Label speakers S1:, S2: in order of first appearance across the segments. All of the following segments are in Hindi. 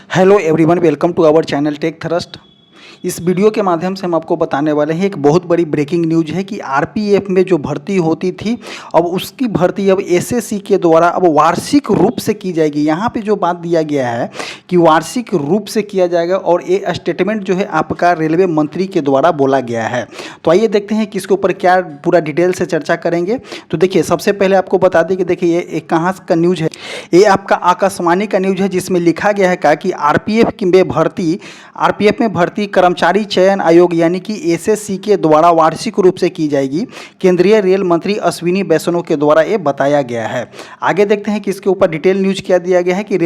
S1: Hello everyone, welcome to our channel Tech Thrust. इस वीडियो के माध्यम से हम आपको बताने वाले हैं, एक बहुत बड़ी ब्रेकिंग न्यूज है कि आरपीएफ में जो भर्ती होती थी अब उसकी भर्ती अब एसएससी के द्वारा अब वार्षिक रूप से की जाएगी। यहाँ पे जो बात दिया गया है कि वार्षिक रूप से किया जाएगा और ये स्टेटमेंट जो है आपका रेलवे मंत्री के द्वारा बोला गया है। तो आइए देखते हैं कि इसके ऊपर क्या पूरा डिटेल से चर्चा करेंगे। तो देखिए, सबसे पहले आपको बता दें कि देखिए ये कहाँ का न्यूज है। ये आपका आकाशवाणी का न्यूज है, जिसमें लिखा गया है कि आरपीएफ में भर्ती कर्मचारी चयन आयोग यानी कि एसएससी के द्वारा वार्षिक रूप से की जाएगी। केंद्रीय रेल मंत्री अश्विनी वैष्णव के द्वारा ये बताया गया है। आगे देखते हैं कि इसके ऊपर डिटेल न्यूज क्या दिया गया है कि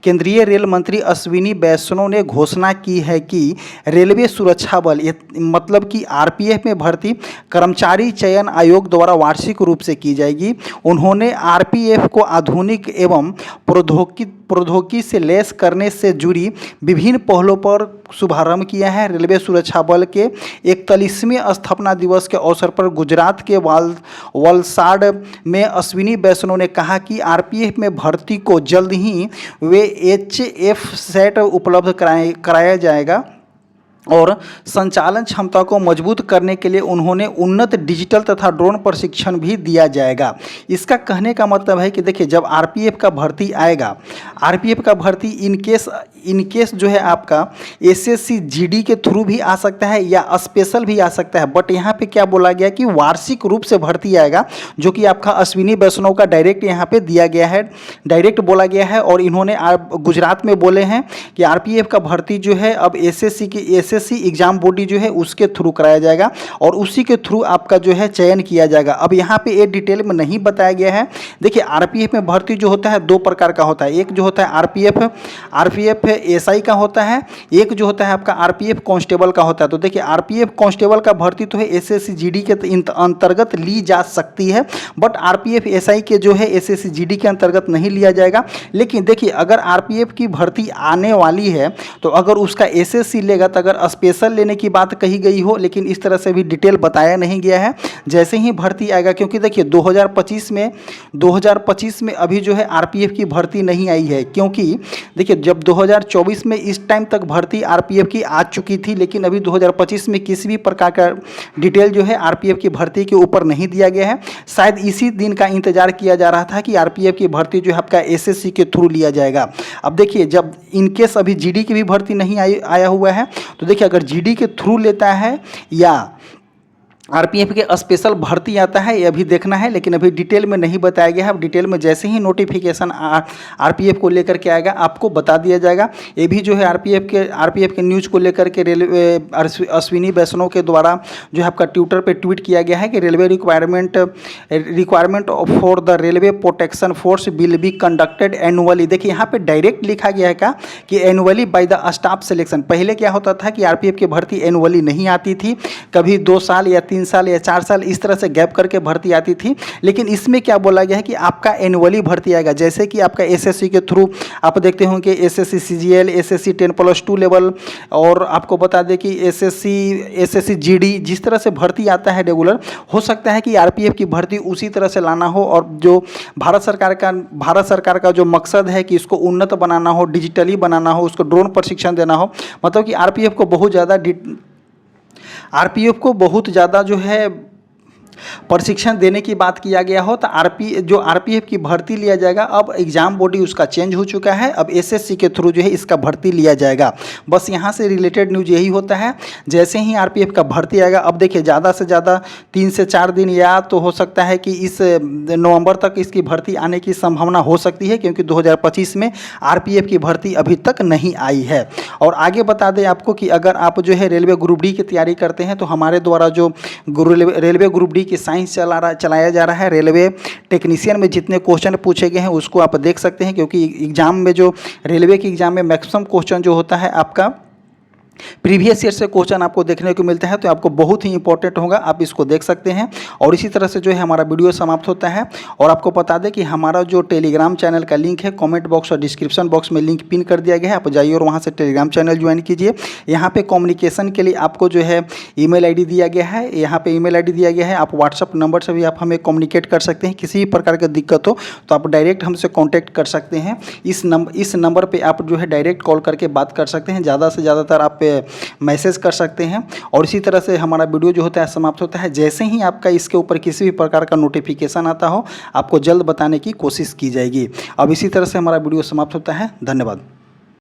S1: केंद्रीय रेल मंत्री अश्विनी वैष्णव ने घोषणा की है कि रेलवे सुरक्षा बल मतलब कि आरपीएफ में भर्ती कर्मचारी चयन आयोग द्वारा वार्षिक रूप से की जाएगी। उन्होंने आरपीएफ को आधुनिक एवं प्रौद्योगिकी से लैस करने से जुड़ी विभिन्न पहलों पर शुभारंभ किया है। रेलवे सुरक्षा बल के 41वें स्थापना दिवस के अवसर पर गुजरात के वलसाड में अश्विनी वैष्णव ने कहा कि आरपीएफ में भर्ती को जल्द ही वे एचएफ सेट उपलब्ध कराया जाएगा और संचालन क्षमता को मजबूत करने के लिए उन्होंने उन्नत डिजिटल तथा ड्रोन प्रशिक्षण भी दिया जाएगा। इसका कहने का मतलब है कि देखिए, जब आरपीएफ का भर्ती आएगा, आरपीएफ का भर्ती इनकेस जो है आपका एसएससी जीडी के थ्रू भी आ सकता है या स्पेशल भी आ सकता है। बट यहाँ पे क्या बोला गया कि वार्षिक रूप से भर्ती आएगा, जो कि आपका अश्विनी वैष्णव का डायरेक्ट यहाँ पे दिया गया है, डायरेक्ट बोला गया है। और इन्होंने गुजरात में बोले हैं कि आरपीएफ का भर्ती जो है अब एसएससी एग्जाम बॉडी जो है उसके थ्रू कराया जाएगा और उसी के थ्रू आपका जो है चयन किया जाएगा। अब यहाँ पे ये डिटेल में नहीं बताया गया है। देखिए, आरपीएफ में भर्ती जो होता है दो प्रकार का होता है। एक जो होता है आरपीएफ एसआई का होता है, एक जो होता है आपका आरपीएफ कांस्टेबल का होता है। तो देखिए, आरपीएफ कांस्टेबल का भर्ती तो है एसएससी जीडी के अंतर्गत ली जा सकती है, बट आरपीएफ एसआई के जो है एसएससी जीडी के अंतर्गत नहीं लिया जाएगा। लेकिन देखिए, अगर आरपीएफ की भर्ती आने वाली है तो अगर उसका एसएससी लेगा तो अगर स्पेशल लेने की बात कही गई हो, लेकिन इस तरह से भी डिटेल बताया नहीं गया है। जैसे ही भर्ती आएगा, क्योंकि देखिए 2025 में अभी जो है आरपीएफ की भर्ती नहीं आई है, क्योंकि देखिए जब 2024 में इस टाइम तक भर्ती आरपीएफ की आ चुकी थी, लेकिन अभी 2025 में किसी भी प्रकार का डिटेल जो है आरपीएफ की भर्ती के ऊपर नहीं दिया गया है। शायद इसी दिन का इंतजार किया जा रहा था कि आरपीएफ की भर्ती जो है आपका एसएससी के थ्रू लिया जाएगा। अब देखिए, जब इनकेस अभी जीडी की भी भर्ती नहीं आया हुआ है, तो देखिए अगर जीडी के थ्रू लेता है या आरपीएफ के स्पेशल भर्ती आता है, ये अभी देखना है। लेकिन अभी डिटेल में नहीं बताया गया है। अब डिटेल में जैसे ही नोटिफिकेशन आरपीएफ को लेकर के आएगा आपको बता दिया जाएगा। ये भी जो है आरपीएफ के न्यूज़ को लेकर के रेलवे अश्विनी वैष्णव के द्वारा जो है आपका ट्विटर पे ट्वीट किया गया है कि railway requirement for the railway protection force will be conducted annually. देखिए, यहाँ पे डायरेक्ट लिखा गया है कि annually by the staff selection. पहले क्या होता था कि आरपीएफ की भर्ती एनुअली नहीं आती थी, कभी 2 साल या 3 साल या 4 साल इस तरह से गैप करके भर्ती आती थी। लेकिन इसमें क्या बोला गया है कि आपका एनुअली भर्ती आएगा। जैसे कि आपका एसएससी के थ्रू आप देखते होंगे एसएससी सीजीएल, एसएससी 10+2 लेवल, और आपको बता दें कि एसएससी जीडी, जिस तरह से भर्ती आता है रेगुलर, हो सकता है कि आरपीएफ की भर्ती उसी तरह से लाना हो। और जो भारत सरकार का जो मकसद है कि इसको उन्नत बनाना हो, डिजिटली बनाना हो, उसको ड्रोन प्रशिक्षण देना हो, मतलब कि आरपीएफ को बहुत ज़्यादा जो है प्रशिक्षण देने की बात किया गया हो, तो आरपीएफ की भर्ती लिया जाएगा। अब एग्जाम बॉडी उसका चेंज हो चुका है, अब एसएससी के थ्रू जो है इसका भर्ती लिया जाएगा। बस यहाँ से रिलेटेड न्यूज यही होता है। जैसे ही आरपीएफ का भर्ती आएगा, अब देखिए ज़्यादा से ज़्यादा 3 से 4 दिन या तो हो सकता है कि इस नवंबर तक इसकी भर्ती आने की संभावना हो सकती है, क्योंकि 2025 में आरपीएफ की भर्ती अभी तक नहीं आई है। और आगे बता दें आपको कि अगर आप जो है रेलवे ग्रुप डी की तैयारी करते हैं, तो हमारे द्वारा जो रेलवे ग्रुप डी कि साइंस चलाया जा रहा है, रेलवे टेक्नीशियन में जितने क्वेश्चन पूछे गए हैं उसको आप देख सकते हैं। क्योंकि एग्जाम में जो रेलवे के एग्जाम में मैक्सिमम क्वेश्चन जो होता है आपका प्रीवियस ईयर से क्वेश्चन आपको देखने को मिलते हैं, तो आपको बहुत ही इंपॉर्टेंट होगा, आप इसको देख सकते हैं। और इसी तरह से जो है हमारा वीडियो समाप्त होता है। और आपको बता दें कि हमारा जो टेलीग्राम चैनल का लिंक है कमेंट बॉक्स और डिस्क्रिप्शन बॉक्स में लिंक पिन कर दिया गया है, आप जाइए और वहाँ से टेलीग्राम चैनल ज्वाइन कीजिए। यहाँ पे कम्युनिकेशन के लिए आपको जो है ईमेल आईडी दिया गया है, यहाँ पे ईमेल आईडी दिया गया है, आप व्हाट्सअप नंबर से भी आप हमें कम्युनिकेट कर सकते हैं। किसी भी प्रकार की दिक्कत हो तो आप डायरेक्ट हमसे कॉन्टैक्ट कर सकते हैं। इस नंबर पर आप जो है डायरेक्ट कॉल करके बात कर सकते हैं, ज़्यादा से ज़्यादातर आप मैसेज कर सकते हैं। और इसी तरह से हमारा वीडियो जो होता है समाप्त होता है। जैसे ही आपका इसके ऊपर किसी भी प्रकार का नोटिफिकेशन आता हो, आपको जल्द बताने की कोशिश की जाएगी। अब इसी तरह से हमारा वीडियो समाप्त होता है। धन्यवाद।